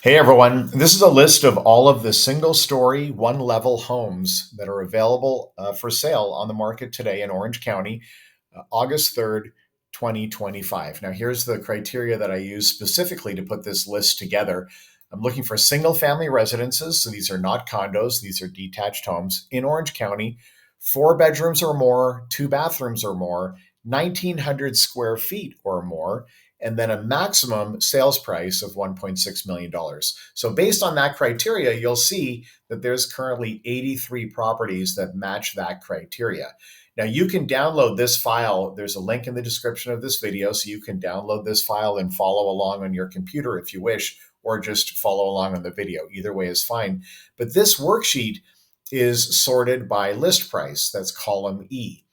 Hey everyone, this is a list of all of the single story, one level homes that are available for sale on the market today in Orange County, August 3rd, 2025. Now, here's the criteria that I use specifically to put this list together. I'm looking for single family residences, so these are not condos, these are detached homes in Orange County, 4 bedrooms or more, 2 bathrooms or more, 1,900 square feet or more, and then a maximum sales price of $1.6 million. So, based on that criteria, you'll see that there's currently 83 properties that match that criteria. Now, you can download this file. There's a link in the description of this video, so you can download this file and follow along on your computer if you wish, or just follow along on the video. Either way is fine. But this worksheet is sorted by list price. That's column E.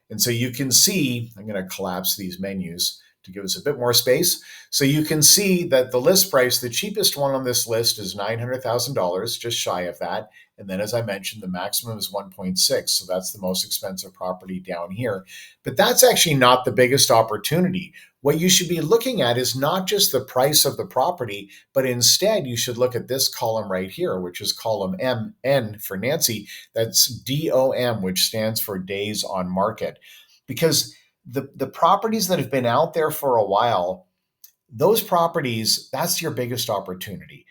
And so you can see, I'm going to collapse these menus to give us a bit more space. So you can see that the list price, the cheapest one on this list is $900,000, just shy of that. And then, as I mentioned, the maximum is 1.6. So that's the most expensive property down here. But that's actually not the biggest opportunity. What you should be looking at is not just the price of the property, but instead you should look at this column right here, which is column N for Nancy. That's DOM, which stands for days on market. Because the properties that have been out there for a while, those properties, that's your biggest opportunity.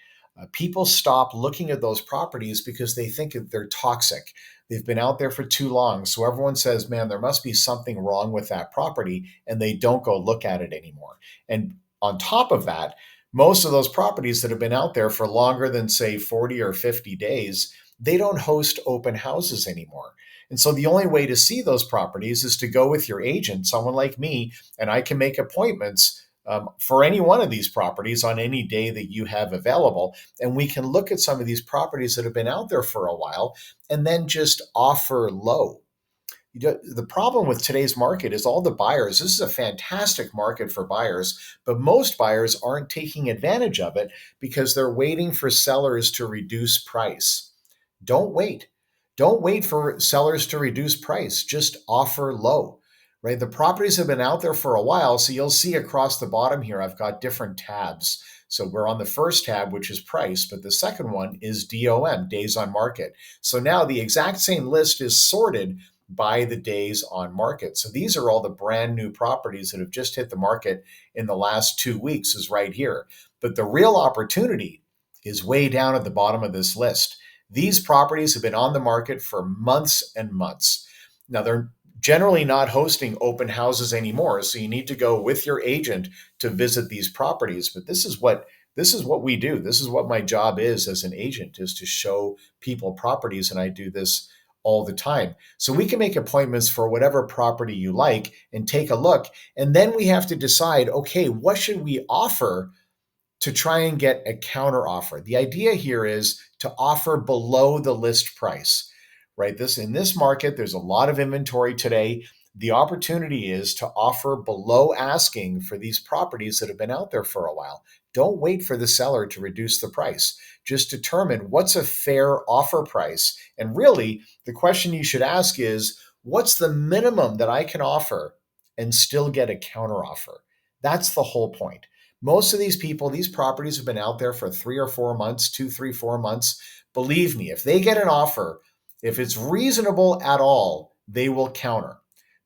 People stop looking at those properties because they think that they're toxic. They've been out there for too long. So everyone says, man, there must be something wrong with that property. And they don't go look at it anymore. And on top of that, most of those properties that have been out there for longer than, say, 40 or 50 days, they don't host open houses anymore. And so the only way to see those properties is to go with your agent, someone like me, and I can make appointments for any one of these properties on any day that you have available. And we can look at some of these properties that have been out there for a while and then just offer low. The problem with today's market is all the buyers. This is a fantastic market for buyers, but most buyers aren't taking advantage of it because they're waiting for sellers to reduce price. Don't wait. Don't wait for sellers to reduce price. Just offer low, right? The properties have been out there for a while. So you'll see across the bottom here, I've got different tabs. So we're on the first tab, which is price, but the second one is DOM, days on market. So now the exact same list is sorted by the days on market. So these are all the brand new properties that have just hit the market in the last 2 weeks, is right here. But the real opportunity is way down at the bottom of this list. These properties have been on the market for months and months. Now, they're generally not hosting open houses anymore, so you need to go with your agent to visit these properties. But this is what we do. This is what my job is as an agent, is to show people properties, and I do this all the time. So we can make appointments for whatever property you like and take a look, and then we have to decide, okay, what should we offer to try and get a counter offer. The idea here is to offer below the list price, right? In this market, there's a lot of inventory today. The opportunity is to offer below asking for these properties that have been out there for a while. Don't wait for the seller to reduce the price. Just determine what's a fair offer price. And really, the question you should ask is, what's the minimum that I can offer and still get a counter offer? That's the whole point. Most of these people, these properties have been out there for 3 or 4 months, 2, 3, 4 months. Believe me, if they get an offer, if it's reasonable at all, they will counter.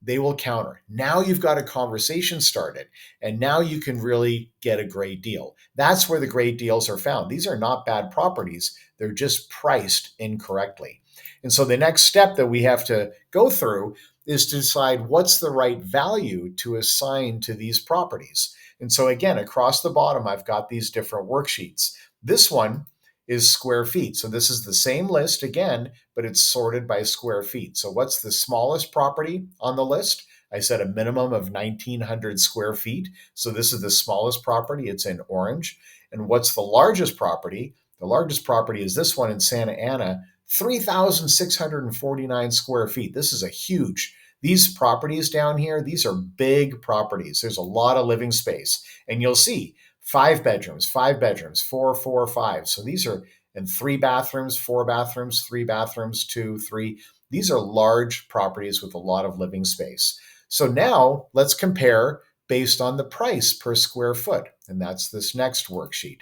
They will counter. Now you've got a conversation started, and now you can really get a great deal. That's where the great deals are found. These are not bad properties. They're just priced incorrectly. And so the next step that we have to go through is to decide what's the right value to assign to these properties. And so again, across the bottom, I've got these different worksheets. This one is square feet. So this is the same list again, but it's sorted by square feet. So what's the smallest property on the list? I said a minimum of 1,900 square feet. So this is the smallest property. It's in orange. And what's the largest property? The largest property is this one in Santa Ana, 3,649 square feet. This is a huge. These properties down here, these are big properties. There's a lot of living space. And you'll see 5 bedrooms, 5 bedrooms, 4, 4, 5. So these are in 3 bathrooms, 4 bathrooms, 3 bathrooms, 2, 3. These are large properties with a lot of living space. So now let's compare based on the price per square foot. And that's this next worksheet.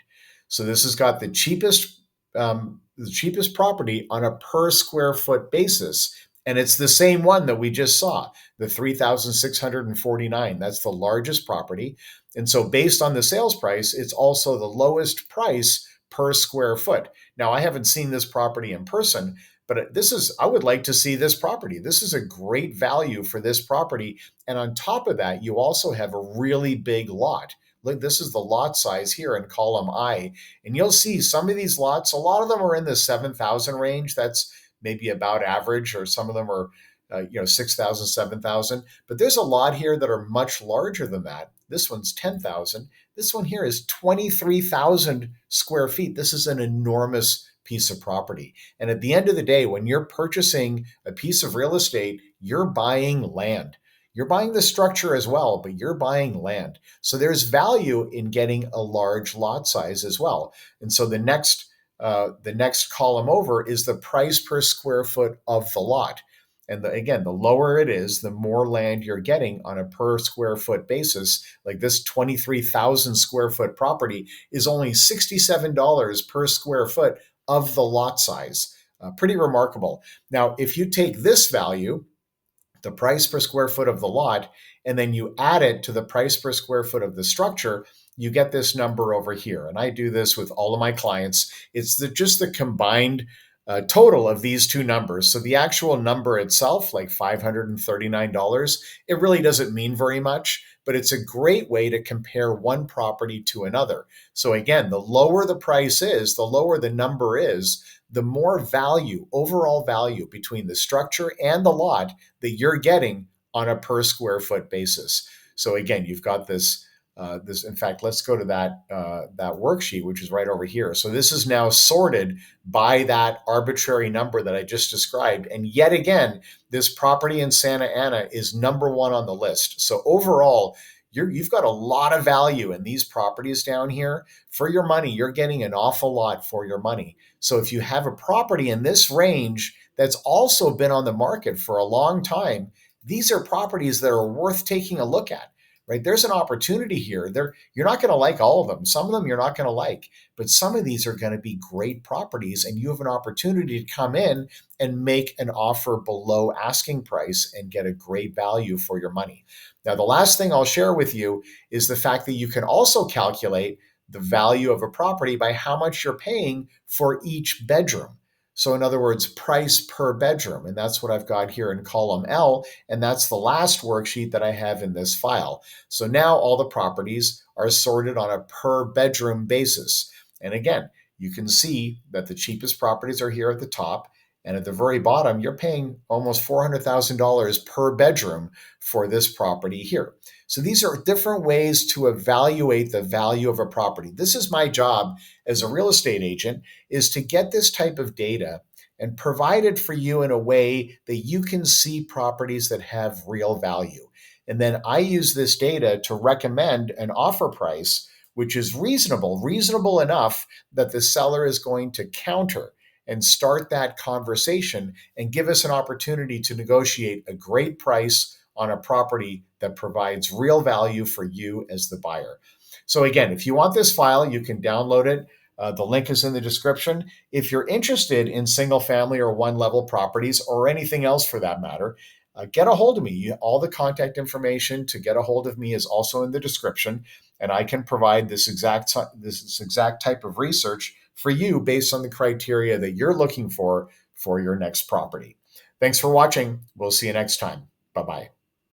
So this has got the cheapest property on a per square foot basis. And it's the same one that we just saw, the 3,649. That's the largest property. And so based on the sales price, it's also the lowest price per square foot. Now, I haven't seen this property in person, but I would like to see this property. This is a great value for this property. And on top of that, you also have a really big lot. Look, this is the lot size here in column I. And you'll see some of these lots, a lot of them are in the 7,000 range. That's maybe about average, or some of them are 6,000, 7,000. But there's a lot here that are much larger than that. This one's 10,000. This one here is 23,000 square feet. This is an enormous piece of property. And at the end of the day, when you're purchasing a piece of real estate, you're buying land. You're buying the structure as well, but you're buying land. So there's value in getting a large lot size as well. And so the next column over is the price per square foot of the lot. And again, the lower it is, the more land you're getting on a per square foot basis. Like this 23,000 square foot property is only $67 per square foot of the lot size. Pretty remarkable. Now, if you take this value, the price per square foot of the lot, and then you add it to the price per square foot of the structure, you get this number over here. And I do this with all of my clients. It's just the combined total of these two numbers. So the actual number itself, like $539, it really doesn't mean very much, but it's a great way to compare one property to another. So again, the lower the price is, the lower the number is, the more value, overall value between the structure and the lot that you're getting on a per square foot basis. So again, you've got this. In fact, let's go to that worksheet, which is right over here. So this is now sorted by that arbitrary number that I just described. And yet again, this property in Santa Ana is number one on the list. So overall, you've got a lot of value in these properties down here. For your money, you're getting an awful lot for your money. So if you have a property in this range that's also been on the market for a long time, these are properties that are worth taking a look at. Right? There's an opportunity here. You're not going to like all of them. Some of them you're not going to like, but some of these are going to be great properties, and you have an opportunity to come in and make an offer below asking price and get a great value for your money. Now, the last thing I'll share with you is the fact that you can also calculate the value of a property by how much you're paying for each bedroom. So in other words, price per bedroom. And that's what I've got here in column L. And that's the last worksheet that I have in this file. So now all the properties are sorted on a per bedroom basis. And again, you can see that the cheapest properties are here at the top. And at the very bottom, you're paying almost $400,000 per bedroom for this property here. So these are different ways to evaluate the value of a property. This is my job as a real estate agent, is to get this type of data and provide it for you in a way that you can see properties that have real value. And then I use this data to recommend an offer price, which is reasonable enough that the seller is going to counter and start that conversation and give us an opportunity to negotiate a great price on a property that provides real value for you as the buyer. So again, if you want this file, you can download it. The link is in the description. If you're interested in single family or one level properties, or anything else for that matter, get a hold of me. All the contact information to get a hold of me is also in the description, and I can provide this exact type of research for you based on the criteria that you're looking for your next property. Thanks for watching. We'll see you next time. Bye-bye.